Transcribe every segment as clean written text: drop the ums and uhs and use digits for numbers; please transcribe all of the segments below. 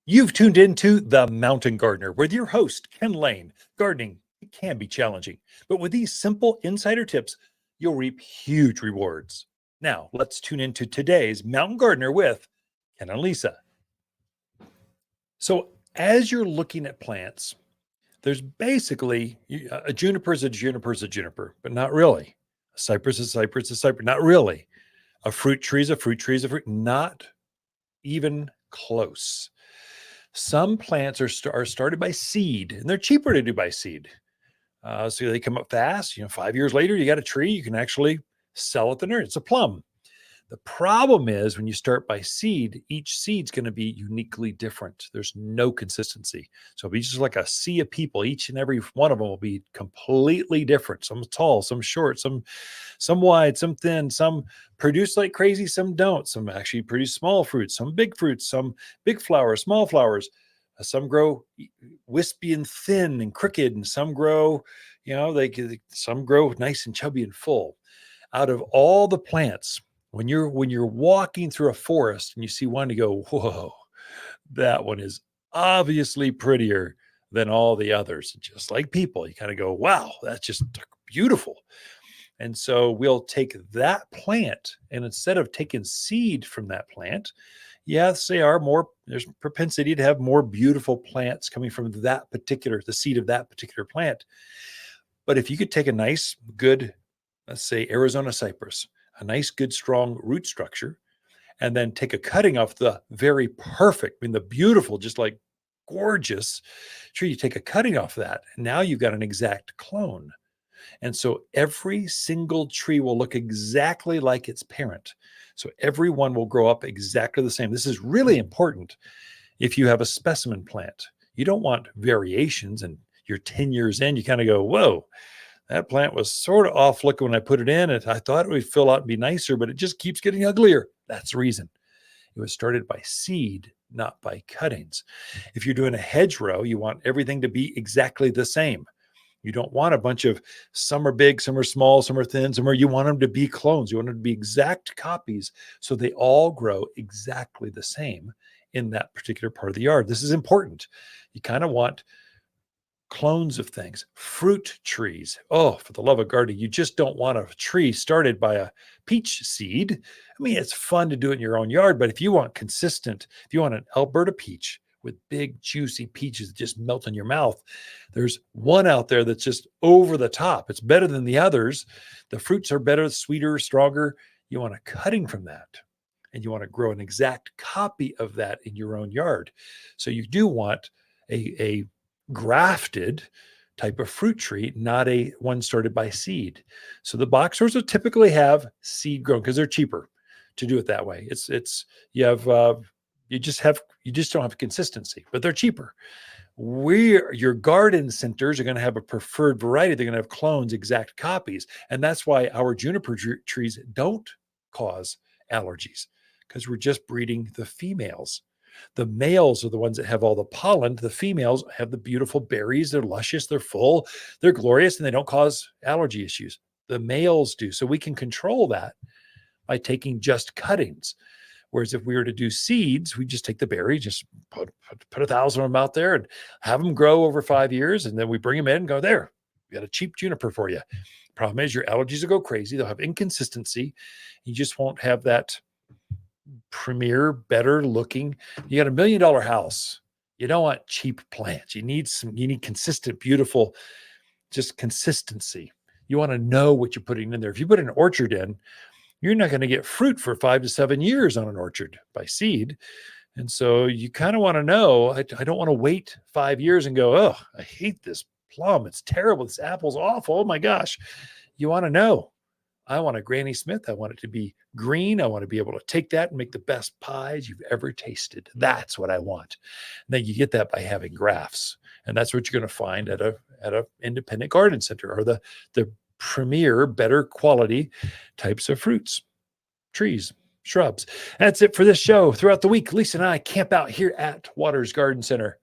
You've tuned into The Mountain Gardener with your host, Ken Lain. Gardening, it can be challenging, but with these simple insider tips, you'll reap huge rewards. Now, let's tune into today's Mountain Gardener with Ken and Lisa. So, as you're looking at plants, there's basically a juniper is a juniper is a juniper, but not really. A cypress is a cypress is a cypress, not really. A fruit tree is a fruit tree is a fruit, not even close. Some plants are started by seed, and they're cheaper to do by seed. So they come up fast. 5 years later, you got a tree you can actually sell at the nursery. It's a plum. The problem is when you start by seed, each seed's going to be uniquely different. There's no consistency. So it'll be just like a sea of people. Each and every one of them will be completely different. Some tall, some short, some wide, some thin, some produce like crazy, some don't. Some actually produce small fruits, some big fruits, some big flowers, small flowers. Some grow wispy and thin and crooked, and some grow, some grow nice and chubby and full. Out of all the plants, when you're walking through a forest and you see one, you go, whoa, that one is obviously prettier than all the others. Just like people, you kind of go, wow, that's just beautiful. And so we'll take that plant, and instead of taking seed from that plant, yes, there's propensity to have more beautiful plants coming from the seed of that particular plant. But if you could take a nice, good, let's say Arizona cypress, a nice, good, strong root structure, and then take a cutting off the very perfect, the beautiful, just like gorgeous tree. You take a cutting off that, and now you've got an exact clone. And so every single tree will look exactly like its parent. So every one will grow up exactly the same. This is really important if you have a specimen plant. You don't want variations, and you're 10 years in, you kind of go, whoa, that plant was sort of off looking when I put it in. And I thought it would fill out and be nicer, but it just keeps getting uglier. That's the reason. It was started by seed, not by cuttings. If you're doing a hedgerow, you want everything to be exactly the same. You don't want a bunch of, some are big, some are small, some are thin, you want them to be clones. You want them to be exact copies so they all grow exactly the same in that particular part of the yard. This is important. You kind of want clones of things. Fruit trees. Oh, for the love of gardening, you just don't want a tree started by a peach seed. It's fun to do it in your own yard, but if you want an Alberta peach with big, juicy peaches that just melt in your mouth, there's one out there that's just over the top. It's better than the others. The fruits are better, sweeter, stronger. You want a cutting from that, and you want to grow an exact copy of that in your own yard. So you do want a grafted type of fruit tree, not a one started by seed. So the box stores will typically have seed grown because they're cheaper to do it that way. You just don't have consistency, but they're cheaper. Your garden centers are going to have a preferred variety. They're going to have clones, exact copies. And that's why our juniper trees don't cause allergies, because we're just breeding the females. The males are the ones that have all the pollen. The females have the beautiful berries. They're luscious, they're full, they're glorious, and they don't cause allergy issues. The males do. So we can control that by taking just cuttings. Whereas if we were to do seeds, we just take the berry, just put 1,000 of them out there and have them grow over 5 years. And then we bring them in and go, there, we got a cheap juniper for you. Problem is your allergies will go crazy. They'll have inconsistency. You just won't have that premier, better looking. You got $1 million house. You don't want cheap plants. You need consistent, beautiful, just consistency. You want to know what you're putting in there. If you put an orchard in, you're not going to get fruit for 5 to 7 years on an orchard by seed. And so you kind of want to know, I don't want to wait 5 years and go, oh, I hate this plum. It's terrible. This apple's awful. Oh my gosh. You want to know, I want a Granny Smith. I want it to be green. I want to be able to take that and make the best pies you've ever tasted. That's what I want. And then you get that by having grafts. And that's what you're going to find at a independent garden center, or the premier, better quality types of fruits, trees, shrubs. That's it for this show. Throughout the week, Lisa and I camp out here at Waters Garden Center,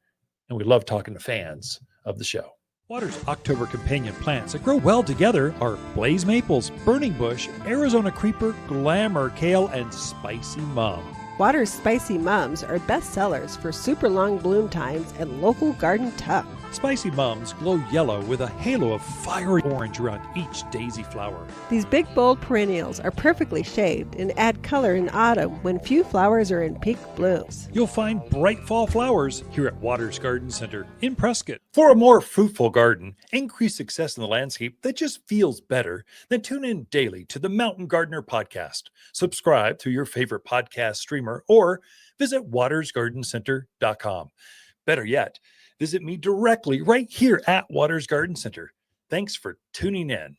and we love talking to fans of the show. Waters' October companion plants that grow well together are blaze maples, burning bush, Arizona creeper, glamour kale, and spicy mum. Water's Spicy Mums are best sellers for super long bloom times and local garden tuck. Spicy Mums glow yellow with a halo of fiery orange around each daisy flower. These big, bold perennials are perfectly shaped and add color in autumn when few flowers are in peak blooms. You'll find bright fall flowers here at Waters Garden Center in Prescott. For a more fruitful garden, increase success in the landscape that just feels better, then tune in daily to the Mountain Gardener podcast. Subscribe through your favorite podcast streamer or visit watersgardencenter.com. Better yet, visit me directly right here at Waters Garden Center. Thanks for tuning in.